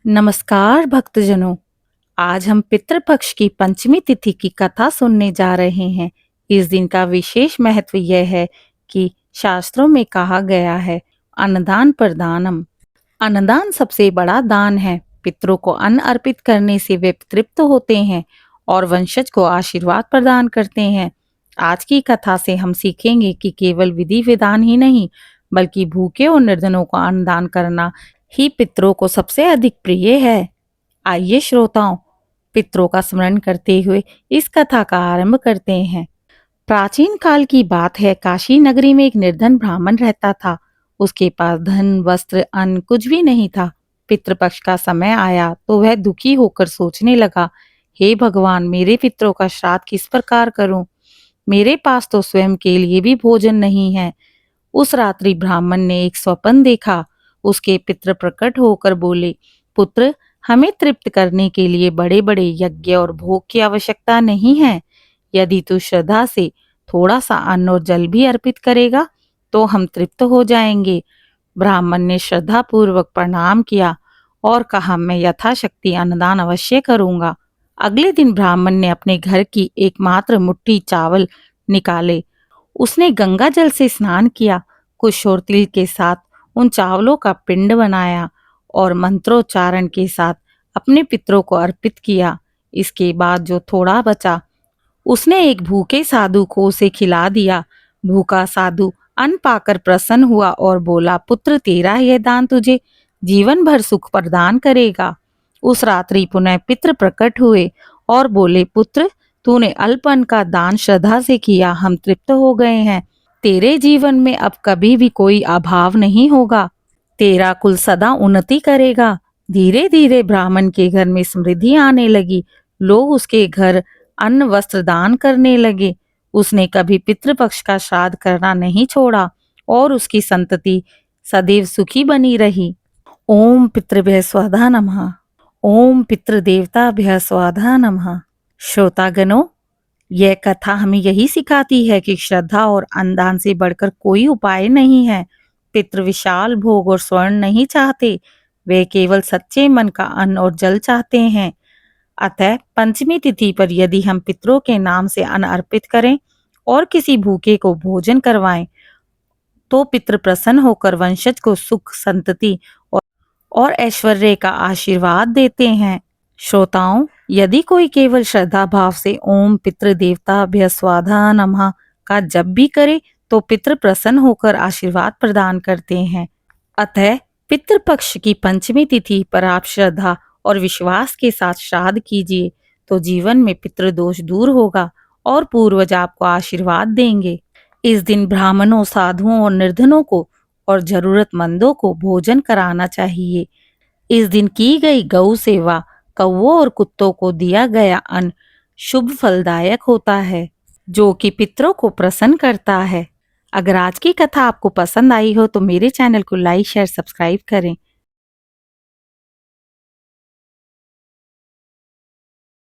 नमस्कार भक्तजनों। आज हम पितृपक्ष की पंचमी तिथि की कथा सुनने जा रहे हैं। इस दिन का विशेष महत्व यह है कि शास्त्रों में कहा गया है, अन्नदान प्रदानम। अन्नदान सबसे बड़ा दान है। पितरों को अन्न अर्पित करने से वे तृप्त होते हैं और वंशज को आशीर्वाद प्रदान करते हैं। आज की कथा से हम सीखेंगे कि केवल विधि विधान ही नहीं, बल्कि भूखे और निर्धनों को अन्नदान करना ही पितरों को सबसे अधिक प्रिय है। आइए श्रोताओं, पितरों का स्मरण करते हुए इस कथा का आरंभ करते हैं। प्राचीन काल की बात है। काशी नगरी में एक निर्धन ब्राह्मण रहता था। उसके पास धन, वस्त्र, अन्न कुछ भी नहीं था। पितृपक्ष का समय आया तो वह दुखी होकर सोचने लगा, हे भगवान, मेरे पितरों का श्राद्ध किस प्रकार करूं? मेरे पास तो स्वयं के लिए भी भोजन नहीं है। उस रात्रि ब्राह्मण ने एक स्वप्न देखा। उसके पितृ प्रकट होकर बोले, पुत्र, हमें तृप्त करने के लिए बड़े बड़े यज्ञ और भोग की आवश्यकता नहीं है। यदि तू श्रद्धा से थोड़ा सा अन्न और जल भी अर्पित करेगा तो हम तृप्त हो जाएंगे। ब्राह्मण ने श्रद्धा पूर्वक प्रणाम किया और कहा, मैं यथाशक्ति अन्नदान अवश्य करूंगा। अगले दिन ब्राह्मण ने अपने घर की एकमात्र मुट्ठी चावल निकाले। उसने गंगा जल से स्नान किया, कुश और तिल के साथ उन चावलों का पिंड बनाया और मंत्रोच्चारण के साथ अपने पितरों को अर्पित किया। इसके बाद जो थोड़ा बचा उसने एक भूखे साधु को उसे खिला दिया। भूखा साधु अन्न पाकर प्रसन्न हुआ और बोला, पुत्र, तेरा यह दान तुझे जीवन भर सुख प्रदान करेगा। उस रात्रि पुनः पितृ प्रकट हुए और बोले, पुत्र, तूने अल्प अन्न का दान श्रद्धा से किया, हम तृप्त हो गए हैं। तेरे जीवन में अब कभी भी कोई अभाव नहीं होगा। तेरा कुल सदा उन्नति करेगा। धीरे धीरे ब्राह्मण के घर में समृद्धि आने लगी। लोग उसके घर अन्न वस्त्र दान करने लगे। उसने कभी पितृपक्ष का श्राद्ध करना नहीं छोड़ा और उसकी संतति सदैव सुखी बनी रही। ओम पितृभ्यः स्वधा नमः। ओम पितृदेवताभ्यः स्वधा नमः। श्रोतागणों, यह कथा हमें यही सिखाती है कि श्रद्धा और अन्नदान से बढ़कर कोई उपाय नहीं है। पितृ विशाल भोग और स्वर्ण नहीं चाहते, वे केवल सच्चे मन का अन्न और जल चाहते हैं। अतः पंचमी तिथि पर यदि हम पितरों के नाम से अन्न अर्पित करें और किसी भूखे को भोजन करवाएं तो पितृ प्रसन्न होकर वंशज को सुख, संतति और ऐश्वर्य का आशीर्वाद देते हैं। श्रोताओं, यदि कोई केवल श्रद्धा भाव से ओम पितृ देवताभ्यः स्वाहा नमः का जप भी करे तो पितृ प्रसन्न होकर आशीर्वाद प्रदान करते हैं। अतः पितृपक्ष की पंचमी तिथि पर आप श्रद्धा और विश्वास के साथ श्राद्ध कीजिए तो जीवन में पितृदोष दूर होगा और पूर्वज आपको आशीर्वाद देंगे। इस दिन ब्राह्मणों, साधुओं और निर्धनों को और जरूरतमंदों को भोजन कराना चाहिए। इस दिन की गई गौ सेवा, कौवों और कुत्तों को दिया गया अन्न शुभ फलदायक होता है, जो कि पितरों को प्रसन्न करता है। अगर आज की कथा आपको पसंद आई हो तो मेरे चैनल को लाइक, शेयर, सब्सक्राइब करें।